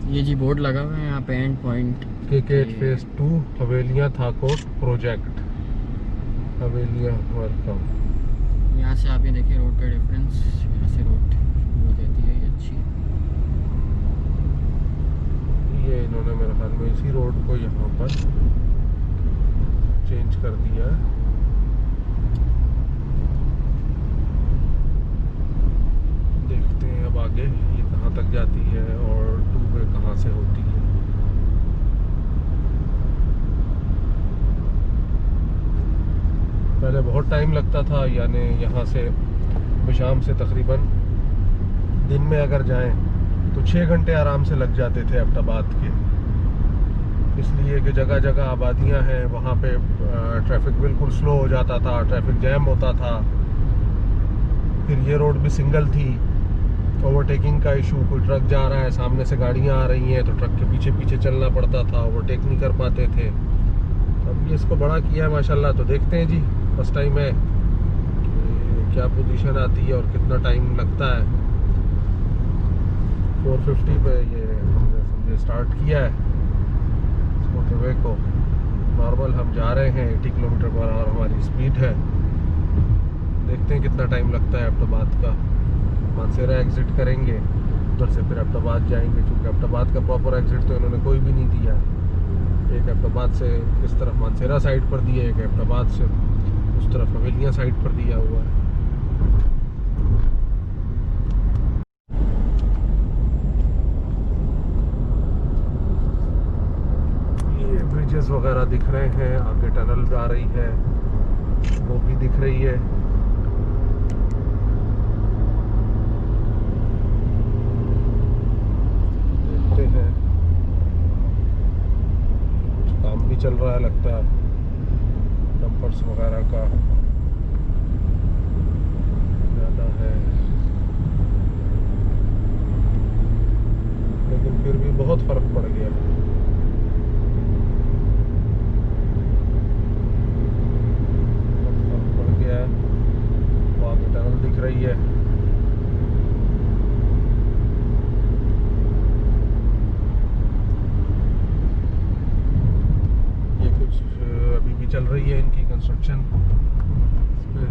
ये जी बोर्ड लगा हुआ है यहाँ पे, and point KK phase 2 Havelian Thakot project, Havelian welcome. यहाँ से आप ये देखिए रोड का डिफरेंस, यहाँ से रोड वो देती है ये अच्छी। ये इन्होंने मेरे ख्याल में इसी रोड को यहाँ पर चेंज कर दिया है। देखते हैं अब आगे ये कहाँ तक जाती है और टू वे कहाँ से होती है। पहले बहुत टाइम लगता था, यानी यहाँ से शाम से तकरीबन दिन में अगर जाएं तो 6 घंटे आराम से लग जाते थे एबटाबाद के, इसलिए कि जगह जगह आबादियाँ हैं, वहाँ पे ट्रैफिक बिल्कुल स्लो हो जाता था, ट्रैफिक जैम होता था। फिर ये रोड भी सिंगल थी, ओवरटेकिंग का इशू, कोई ट्रक जा रहा है, सामने से गाड़ियाँ आ रही हैं तो ट्रक के पीछे पीछे चलना पड़ता था, ओवरटेक नहीं कर पाते थे। अब ये इसको बड़ा किया है माशाल्लाह, तो देखते हैं जी फर्स्ट टाइम है कि क्या पोजीशन आती है और कितना टाइम लगता है। 450 पे ये हमने समझे स्टार्ट किया है मोटरवे को। नॉर्मल हम जा रहे हैं 80 किलोमीटर पर आवर हमारी स्पीड है। देखते हैं कितना टाइम लगता है एबटाबाद का। मानसेरा एग्ज़िट करेंगे, उधर से फिर एबटाबाद जाएंगे, क्योंकि एबटाबाद का प्रॉपर एग्ज़िट तो इन्होंने कोई भी नहीं दिया। एक एबटाबाद से इस तरफ मानसेरा साइड पर दिया, एक एबटाबाद से उस तरफ हवेलियाँ साइड पर दिया हुआ है। ये ब्रिजेस वगैरह दिख रहे हैं, आगे टनल आ रही है वो भी दिख रही है। देखते हैं, कुछ काम भी चल रहा है लगता है, डंपर्स वगैरह का ज़्यादा है, लेकिन फिर भी बहुत फ़र्क पड़ गया। बहुत फ़र्क पड़ गया है। वहाँ की टनल दिख रही है। ये कुछ अभी भी चल रही है इनकी कंस्ट्रक्शन इस पे।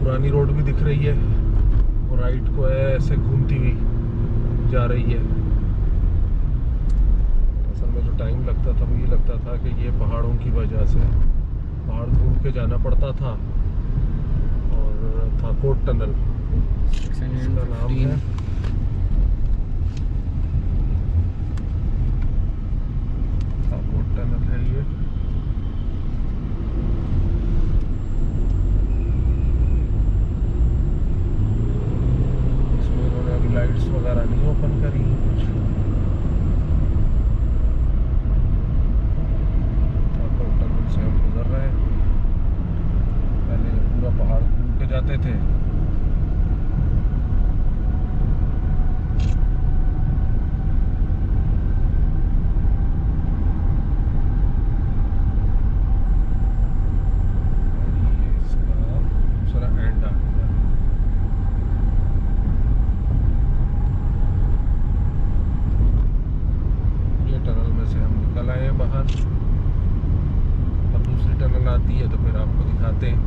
पुरानी रोड भी दिख रही है, और राइट को ऐसे घूमती हुई जा रही है। असल में जो टाइम लगता था वो ये लगता था कि ये पहाड़ों की वजह से पहाड़ घूम के जाना पड़ता था। और थाकोट टनल इसका नाम है। थाकोट टनल है ये। इसमें इन्होंने अभी लाइट्स वगैरह नहीं ओपन करी कुछ। थाकोट टनल से हम गुजर रहे हैं। पहले पूरा पहाड़ घूम के जाते थे, आती है तो फिर आपको दिखाते हैं।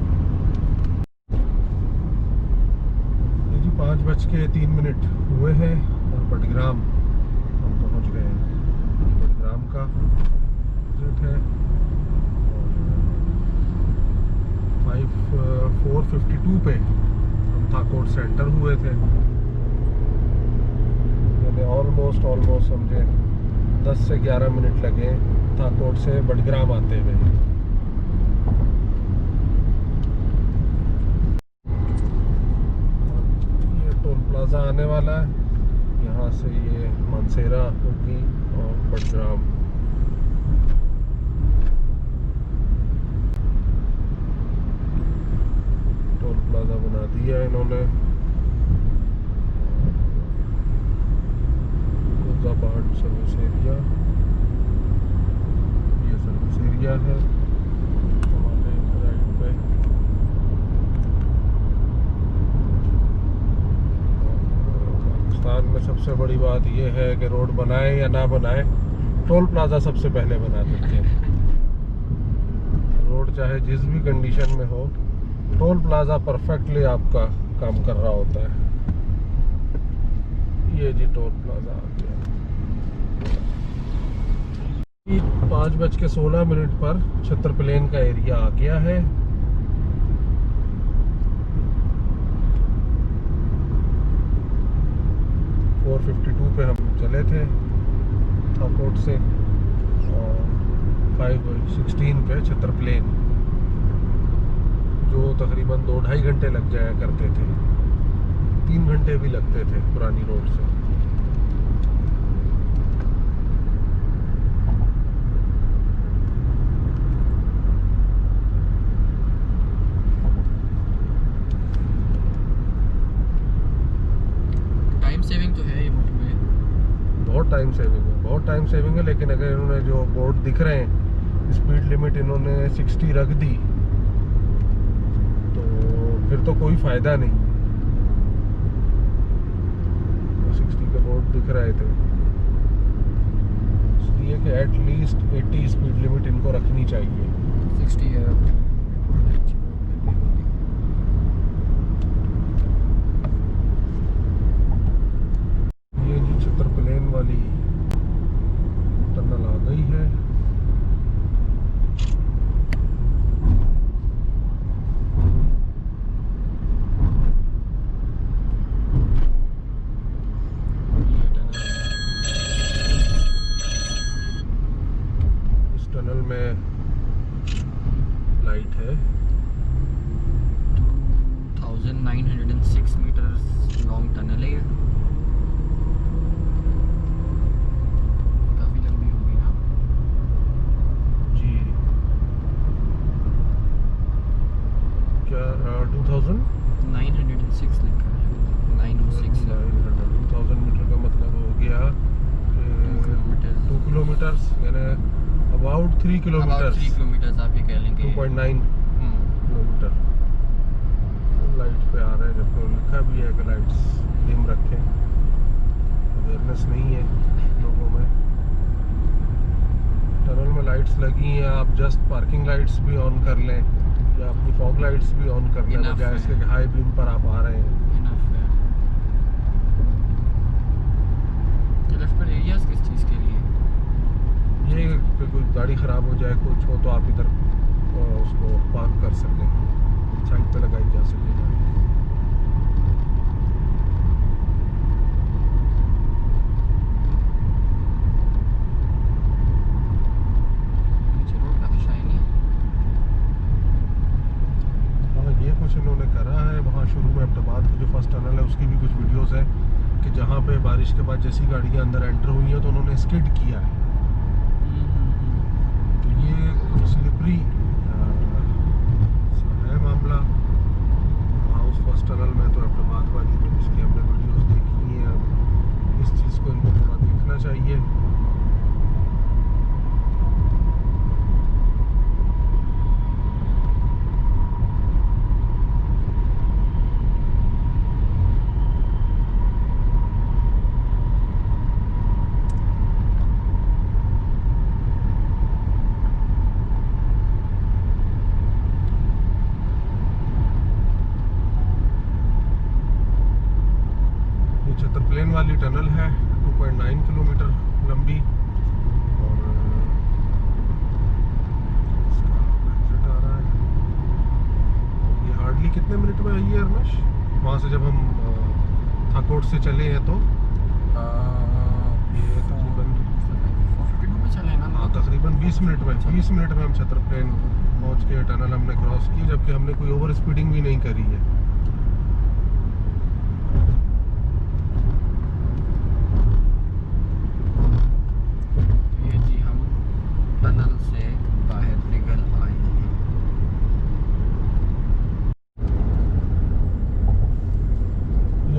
ये जी 5:03 हुए हैं और बडग्राम हम पहुंच गए हैं। बडग्राम का विजिट है और 452 पे हम थाकोट से एंटर हुए थे। मैंने ऑलमोस्ट समझे 10 से 11 मिनट लगे थाकोट से बडग्राम आते हुए। प्लाजा आने वाला है, यहाँ से ये मानसेरा होगी और बडग्राम। टोल प्लाजा बना दिया इन्होंने। गया है हमारे राइट पे। पाकिस्तान में सबसे बड़ी बात यह है कि रोड बनाए या ना बनाए, टोल प्लाजा सबसे पहले बना देते हैं। रोड चाहे जिस भी कंडीशन में हो, टोल प्लाजा परफेक्टली आपका काम कर रहा होता है। ये जी टोल प्लाजा आ गया। 5:16 पर छतर प्लेन का एरिया आ गया है। और 52 पे हम चले थे थाकोट से, और 5:16 पे छतर प्लेन, जो तकरीबन 2-2.5 घंटे लग जाया करते थे। 3 घंटे भी लगते थे पुरानी रोड से। टाइम सेविंग तो है ये मोटरवे। बहुत टाइम सेविंग है, लेकिन अगर इन्होंने जो बोर्ड दिख रहे हैं, स्पीड लिमिट इन्होंने 60 रख दी, तो फिर तो कोई फ़ायदा नहीं। 60 के बोर्ड दिख रहे थे, इसलिए कि एटलीस्ट 80 स्पीड लिमिट इनको रखनी चाहिए। 60 है। ये जी छतर प्लेन वाली टनल आ गई है। इस टनल में लाइट है। 2906 मीटर लॉन्ग टनल है ये। काफ़ी लंबी होगी ना जी। क्या 906 लिखा है। 906 2000 मीटर का मतलब हो गया 2 किलोमीटर, यानी अबाउट 3 किलोमीटर। 3 किलोमीटर आप ये कह लेंगे। 2.9 किलोमीटर। लाइट पे आ रहा है, जबकि लिखा भी है कि लाइट्स डिम रखें। अवेयरनेस नहीं है लोगों में। टनल में लाइट्स लगी हैं, आप जस्ट पार्किंग लाइट्स भी ऑन कर लें या अपनी फॉग लाइट्स भी ऑन कर लें, बजाय इसके कि हाई बीम पर आप आ रहे हैं। लेफ्ट पर एरियाज किस चीज़ के लिए? ये कि कोई गाड़ी ख़राब हो जाए, कुछ हो, तो आप इधर उसको पार्क कर सकें, साइड पे लगाई जा सके गाड़ी। नीचे रोड काफ़ी शाइनी है। हाँ, ये कुछ इन्होंने करा है। वहाँ शुरू में अहमदाबाद की जो फर्स्ट टनल है, उसकी भी कुछ वीडियोस हैं कि जहाँ पे बारिश के बाद जैसी गाड़ियाँ अंदर एंटर हुई हैं तो उन्होंने स्किड किया है। तो ये स्लिपरी है मामला। वहाँ उस फर्स्ट टनल में तो अहमदाबाद वाली में जिसकी हमने वीडियोस देखी हैं, अब इस चीज़ को इनको थोड़ा देखना चाहिए। प्लेन वाली टनल है 2.9 किलोमीटर लंबी, और इसका एग्जिट आ रहा है। ये हार्डली कितने मिनट में आई है अरनश? वहाँ से जब हम थाकोट से चले हैं तो ये तकरीबन 452 पे चले ना। हाँ, तकरीबन 20 मिनट में हम छतर प्लेन पहुँच के टनल हमने क्रॉस की, जबकि हमने कोई ओवर स्पीडिंग भी नहीं करी है।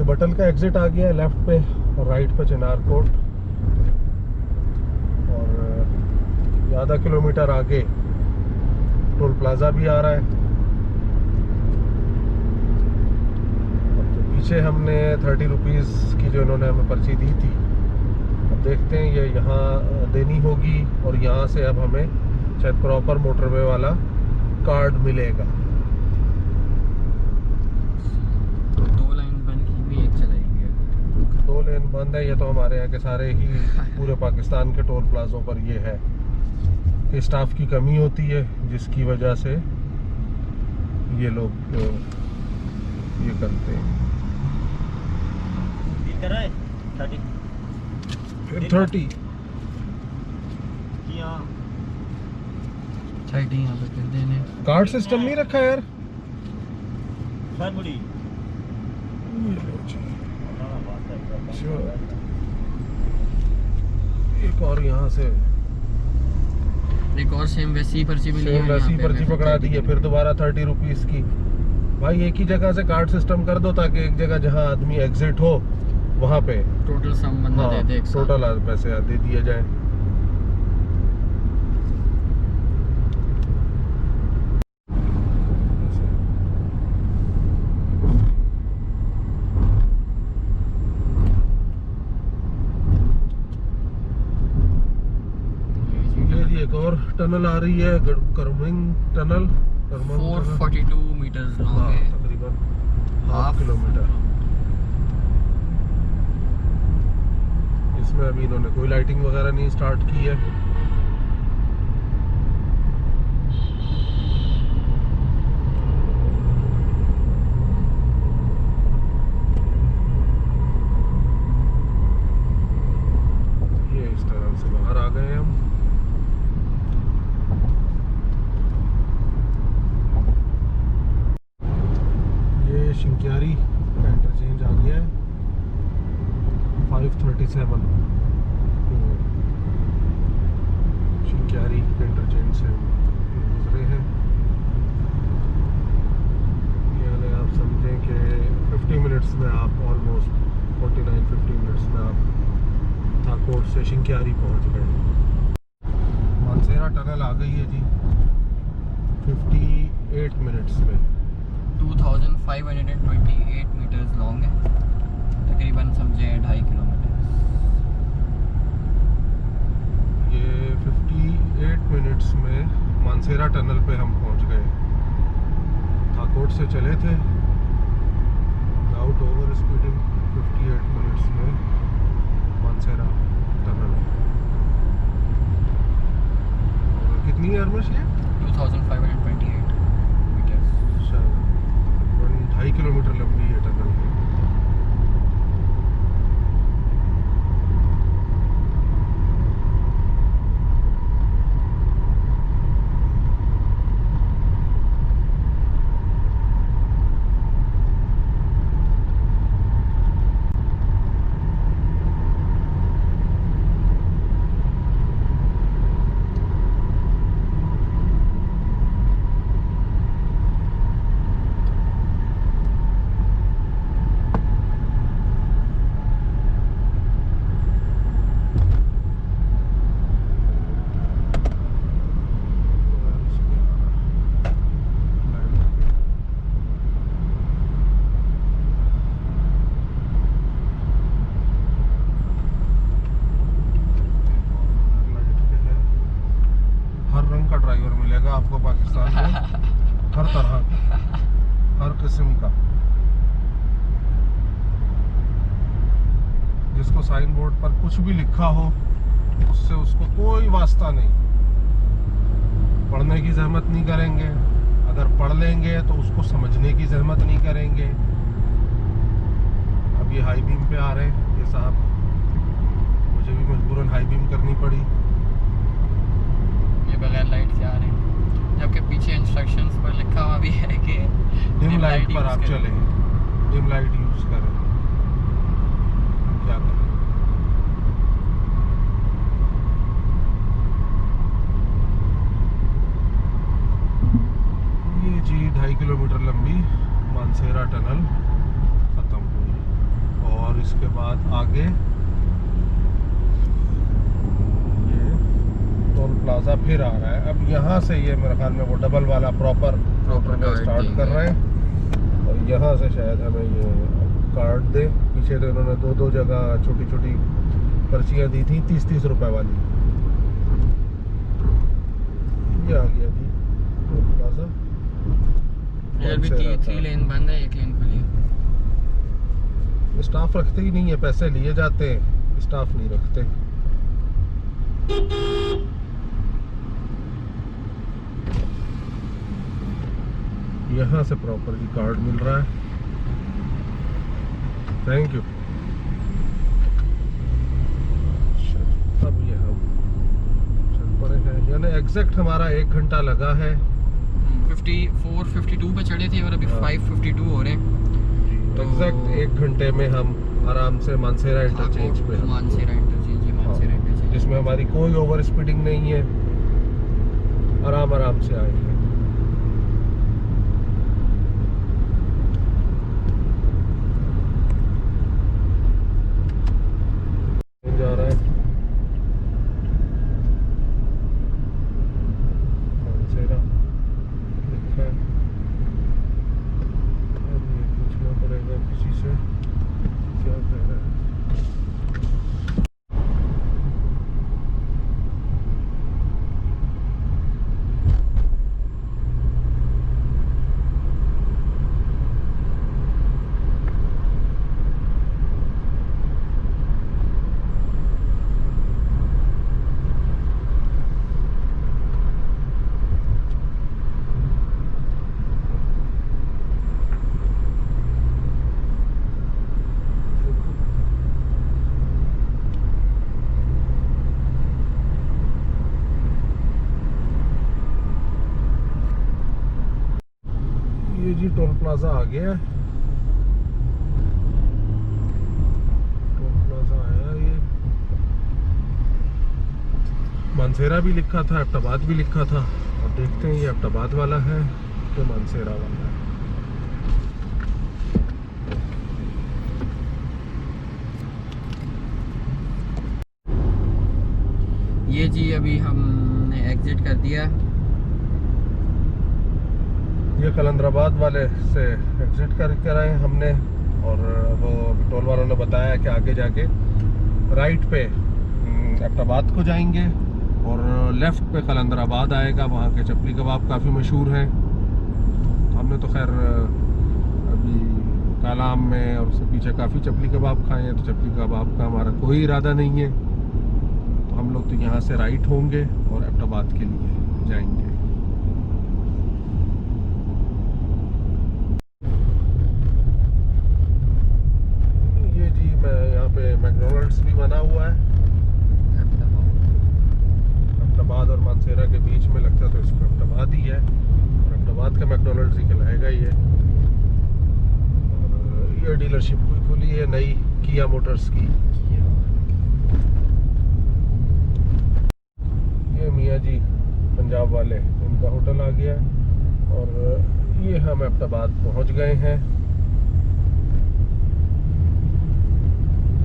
बटल का एग्जिट आ गया है लेफ्ट पे, और राइट पे चिनार कोट, और आधा किलोमीटर आगे टोल प्लाजा भी आ रहा है। अब जो पीछे हमने 30 रुपीज़ की जो इन्होंने हमें पर्ची दी थी, अब देखते हैं ये यहाँ देनी होगी और यहाँ से अब हमें शायद प्रॉपर मोटरवे वाला कार्ड मिलेगा। दो लाइन बंद की भी एक चलाएंगे। 2 लेन बंद है। ये तो हमारे यहाँ के सारे ही पूरे पाकिस्तान के टोल प्लाजों पर ये है कि स्टाफ की कमी होती है, जिसकी वजह से ये लोग ये करते हैं। फिर 30 30 यहाँ पे कर देने। कार्ड सिस्टम नहीं रखा यार। एक और यहाँ से एक और सेम वैसी पर्ची मिली है। सेम वैसी यहाँ पे पर्ची हमें पकड़ा दी है, फिर दोबारा 30 रुपीज़ की। भाई एक ही जगह से कार्ड सिस्टम कर दो ताकि एक जगह जहाँ आदमी एग्जिट हो वहाँ पे टोटल सम बंदा दे दे एक साथ। टोटल पैसे दे दिए जाए। एक और टनल आ रही है, करमिंग टनल। 442 मीटर्स लॉन्ग हाँ, है, तकरीबन हाफ 1/2 किलोमीटर। इसमें अभी इन्होंने कोई लाइटिंग वगैरह नहीं स्टार्ट की है। ये इस तरह से बाहर आ गए हम। ये शिंक्यारी का इंटरचेंज आ गया है। 537 शिंक्यारी इंटरचेंज से गुजरे हैं। यानी आप समझें कि 50 मिनट्स में आप ऑलमोस्ट 49-50 मिनट्स में आप थाकोट से शिंक्यारी पहुंच गए। मानसेरा टनल आ गई है जी 58 मिनट्स में। 2528 मीटर्स लॉन्ग है, तकरीबन समझे 2.5 किलोमीटर। ये 58 मिनट्स में मानसेरा टनल पे हम पहुंच गए। थाकोट से चले थे विदाउट ओवर स्पीडिंग। 58 मिनट्स में मानसेरा टनल। और कितनी है अरमश ये? 2528 मीटर्स। 2.5 किलोमीटर लंबी है टनल। ड्राइवर मिलेगा आपको पाकिस्तान में, हर तरह का, हर किस्म का। जिसको साइन बोर्ड पर कुछ भी लिखा हो उससे उसको कोई वास्ता नहीं। पढ़ने की जहमत नहीं करेंगे, अगर पढ़ लेंगे तो उसको समझने की जहमत नहीं करेंगे। अब ये हाई बीम पे आ रहे हैं ये साहब, मुझे भी मजबूरन हाई बीम करनी पड़ी। ये बगैर लाइट से आ रहे हैं, जबकि पीछे इंस्ट्रक्शंस पर लिखा हुआ भी है कि डिम लाइट पर आप चलें, डिम लाइट यूज करें। क्या करें? ये जी 2.5 किलोमीटर लंबी मानसेरा टनल खत्म हुई और इसके बाद आगे ये टोल प्लाजा फिर आ रहा है। अब यहाँ से ये मेरे ख्याल में वो डबल वाला प्रॉपर कार्ड स्टार्ट देंगे। कर रहे हैं और यहाँ से शायद हमें ये कार्ड दे। पीछे तो इन्होंने दो जगह छोटी छोटी पर्चियाँ दी थी 30-30 रुपए वाली। ये आ गया जी टोल प्लाजा। इधर भी 3 लेन बंद है, 1 लेन खुली है। स्टाफ रखते ही नहीं है, पैसे लिए जाते हैं, स्टाफ नहीं रखते। यहाँ से प्रॉपर जी कार्ड मिल रहा है। Thank you. अब ये हम चल पड़े हैं, यानी एग्जैक्ट हमारा 1 घंटा लगा है। 54-52 पे चढ़े थे और अभी हाँ। 5:52 हो रहे हैं। तो एग्जैक्ट 1 घंटे में हम आराम से मानसेरा इंटरचेंज पे हैं। मानसेरा इंटरचेंज, मानसेरा इंटरचेंज जिसमें हमारी कोई ओवर स्पीडिंग नहीं है, आराम से आएंगे। जा रहा है मानसेरा लिखा है। अब ये पूछना पड़ेगा किसी से क्या कह रहा है। ये जी टोल प्लाजा आ गया है। टोल प्लाजा आया ये। मानसेरा भी लिखा था, एबटाबाद भी लिखा था। अब देखते हैं ये एबटाबाद वाला है कि मानसेरा वाला है। ये जी अभी हमने एग्जिट कर दिया। ये कलंदराबाद वाले से एग्जिट कर आए हमने और वो टोल वालों ने बताया कि आगे जाके राइट पे एबटाबाद को जाएंगे और लेफ्ट पे कलंदराबाद आएगा। वहाँ के चपली कबाब काफ़ी मशहूर हैं। हमने तो खैर अभी कालाम में और उससे पीछे काफ़ी चपली कबाब खाए हैं, तो चपली कबाब का हमारा कोई इरादा नहीं है। तो हम लोग तो यहाँ से राइट होंगे और एबटाबाद के लिए जाएंगे। ये जी मैं यहाँ पे मैकडोनल्ड्स भी बना हुआ है एबटाबाद और मानसेरा के बीच में। लगता तो इसको एबटाबाद ही है और एबटाबाद का मैकडोनल्ड्स ही कहलाएगा ये। और ये डीलरशिप खुली है नई किया मोटर्स की। ये मियाँ जी पंजाब वाले, इनका होटल आ गया और ये हम एबटाबाद पहुँच गए हैं।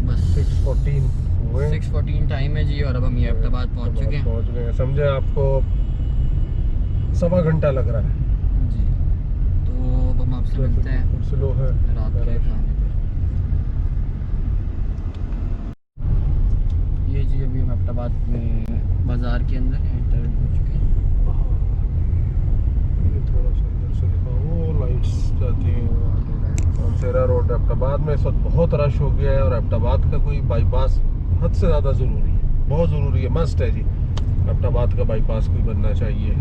बस 6:14 हुए। 6:14 टाइम है जी और अब हम ये एबटाबाद पहुंच चुके हैं। पहुँच गए हैं। समझे आपको 1.25 घंटा लग रहा है जी। तो अब हम आपसे मिलते हैं स्लो है रात के खाने पे। ये जी अभी हम एबटाबाद में बाजार के अंदर एंटर हो चुके हैं। ये थोड़ा सा इधर से दिखाओ, वो लाइट्स जाती हैं। मानसेरा रोड एबटाबाद में इस वक्त बहुत रश हो गया है और एबटाबाद का कोई बाईपास हद से ज़्यादा ज़रूरी है, बहुत ज़रूरी है, मस्ट है जी। एबटाबाद का बाईपास कोई बनना चाहिए।